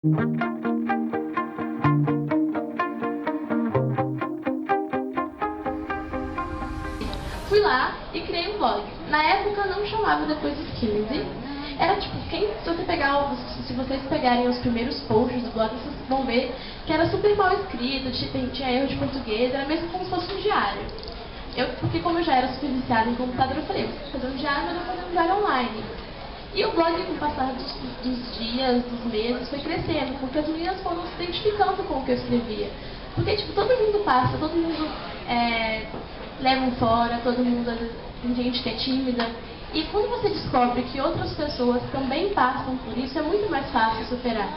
Fui lá e criei um blog. Na época não chamava Depois dos 15. Era tipo, se vocês pegarem os primeiros posts do blog, vocês vão ver que era super mal escrito, tinha erro de português, era mesmo como se fosse um diário. Porque como eu já era super viciada em computador, eu falei, vou fazer um diário, mas eu vou fazer um diário online. E o blog, com o passar dos dias, dos meses, foi crescendo, porque as meninas foram se identificando com o que eu escrevia. Porque, tipo, todo mundo passa, todo mundo leva um fora, todo mundo, às vezes, tem gente que é tímida. E quando você descobre que outras pessoas também passam por isso, é muito mais fácil superar.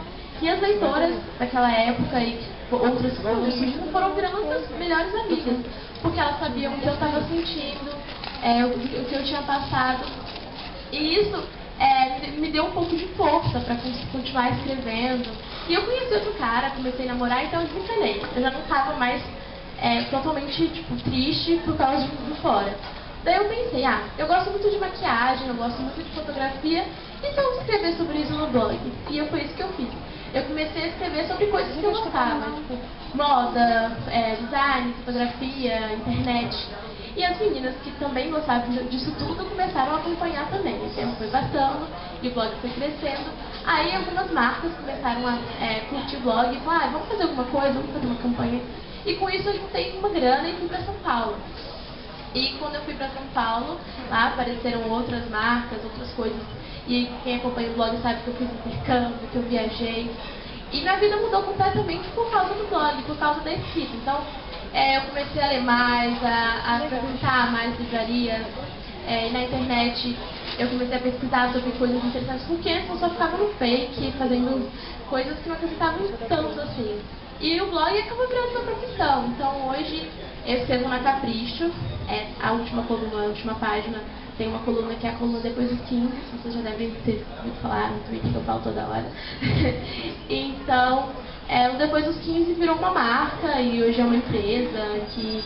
E as leitoras daquela época e outras que foram virando as melhores amigas, porque elas sabiam o que eu estava sentindo, o que eu tinha passado. E isso me deu um pouco de força para continuar escrevendo. E eu conheci outro cara, comecei a namorar, então eu desencanei. Eu já não estava mais totalmente triste por causa do fora. Daí eu pensei, eu gosto muito de maquiagem, eu gosto muito de fotografia, e se eu escrever sobre isso no blog? E foi isso que eu fiz. Eu comecei a escrever sobre coisas que eu gostava, tipo moda, design, fotografia, internet. E as meninas que também gostavam disso tudo começaram a acompanhar também. O tempo foi passando e o blog foi crescendo. Aí algumas marcas começaram a curtir o blog e falaram, vamos fazer alguma coisa, vamos fazer uma campanha. E com isso eu juntei uma grana e fui para São Paulo. E quando eu fui para São Paulo, lá apareceram outras marcas, outras coisas. E quem acompanha o blog sabe que eu fiz intercâmbio, que eu viajei. E minha vida mudou completamente por causa do blog, por causa da escrita. Então, eu comecei a ler mais, a frequentar mais livrarias. Na internet, eu comecei a pesquisar sobre coisas interessantes, porque antes eu só ficava no fake, fazendo coisas que não acreditavam tanto assim. E o blog acabou virando uma profissão. Então, hoje, eu escrevo na Capricho. A última coluna, a última página, tem uma coluna que é a coluna Depois dos 15. Vocês já devem ter ouvido falar no Twitter que eu falo toda hora. Então, o Depois dos 15 virou uma marca e hoje é uma empresa que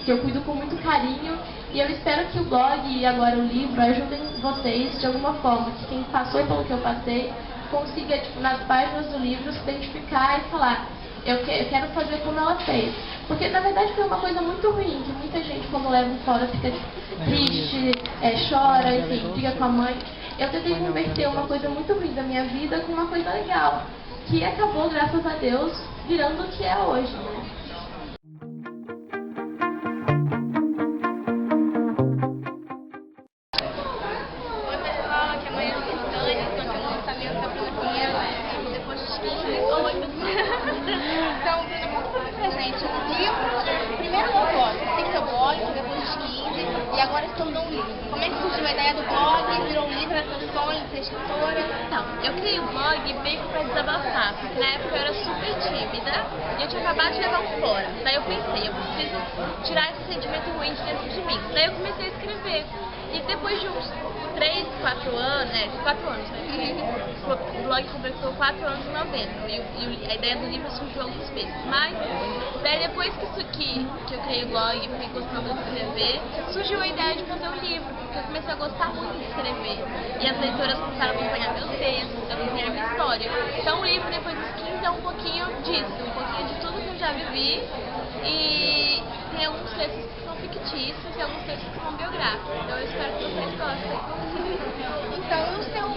eu cuido com muito carinho. E eu espero que o blog e agora o livro ajudem vocês de alguma forma, que quem passou pelo que eu passei consiga, nas páginas do livro, se identificar e falar, eu quero fazer como ela fez. Porque, na verdade, foi uma coisa muito ruim, que muita gente, quando leva fora, fica triste, chora, enfim, briga com a mãe. Eu tentei converter uma coisa muito ruim da minha vida com uma coisa legal, que acabou, graças a Deus, virando o que é hoje, né? Oi, pessoal, aqui é a Maria Cristânia, estou no lançamento da Bruna Depois dos 15. Oi, então, conta pra gente, o livro, primeiro no blog, você tem seu blog, Depois dos 15, e agora se tornou um livro. Como é que surgiu a ideia do blog, virou um livro, era seu sonho de ser escritora? Então, eu criei o blog meio que pra desabafar, porque na época eu era super tímida e eu tinha acabado de levar um fora. Daí eu pensei, eu preciso tirar esse sentimento ruim de dentro de mim. Daí eu comecei a escrever. E depois de uns 3, 4 anos, 4 anos, né? O blog completou 4 anos em novembro e a ideia do livro surgiu há alguns meses. Mas daí depois que eu criei o blog e fui gostando de escrever, surgiu a ideia de fazer um livro, porque eu comecei a gostar muito de escrever. E as leitoras começaram a acompanhar meus textos, a acompanhar minha história. Então o livro Depois dos 15 é um pouquinho disso, um pouquinho de tudo que eu já vivi. E tem alguns textos que são fictícios e alguns textos que são biográficos. Então eu espero que vocês gostem. Então, o seu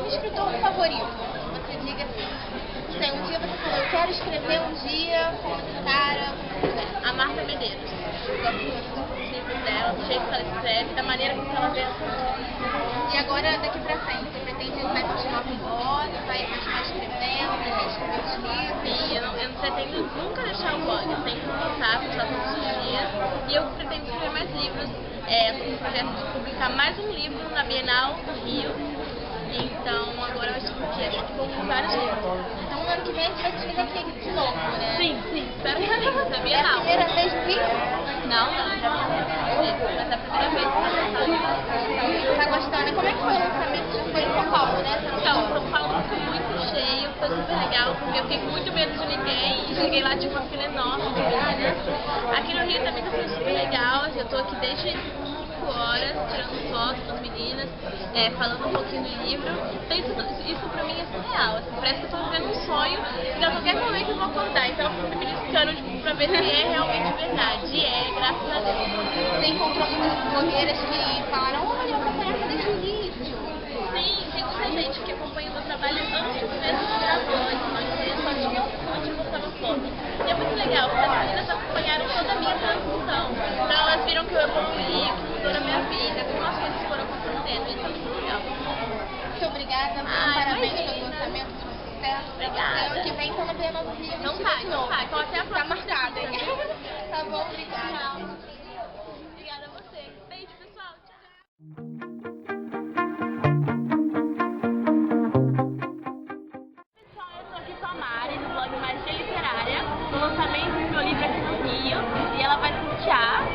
escritor favorito? Você diga assim, não sei, um dia você falou, eu quero escrever um dia com esse cara. A Marta Medeiros. Eu gosto muito dos livros dela, do jeito que ela escreve, da maneira como ela vê essa vida. E agora, daqui pra frente, você pretende vai continuar com o blog, vai continuar escrevendo, vai escrever os livros? Sim, eu não pretendo nunca deixar o blog, eu tenho que postar todos os dias e eu pretendo escrever mais livros. Estou com o projeto de publicar mais um livro na Bienal do Rio. Então agora eu acho que vou com vários livros. Então no ano que vem a gente vai te ver aqui de novo, né? Sim, espero que sim, na É a Bienal. primeira vez no Rio? Não, já vi, mas é a primeira vez que eu vou. Tá gostando? E como é que foi o lançamento? Já foi em São Paulo, né? Então, São Paulo foi muito cheio, foi super legal, porque eu fiquei com muito medo de ninguém e cheguei lá de uma fila enorme de meninas. Aqui no Rio também tá sendo super legal, eu tô aqui desde 5 horas tirando fotos com as meninas, falando um pouquinho do livro. Então isso pra mim é surreal, assim, parece que eu tô vivendo um sonho e a qualquer momento eu vou acordar. Então eu fico me beliscando tipo, pra ver se é realmente verdade. E graças a Deus. Você encontrou muitas blogueiras que falaram, olha, eu acompanhava desde o início. Sim, tem muita gente que acompanha o meu trabalho antes mesmo de virar blog, então só tinha um curso e postava foto. E é muito legal, porque as meninas acompanharam toda a minha transição. Então elas viram que eu evoluí, que mudou na minha vida, como as coisas foram acontecendo, isso é muito legal. Muito obrigada, parabéns pelo lançamento de sucesso. Obrigada. Ano que vem tá no Bienal do Rio. Não tá, então até a próxima. Tá marcada, hein? Tá bom, obrigada. Obrigada a você. Beijo, pessoal. Tchau. Pessoal, eu tô aqui com a Mari, do blog Magia Literária, no lançamento do meu livro aqui no Rio, e ela vai sortear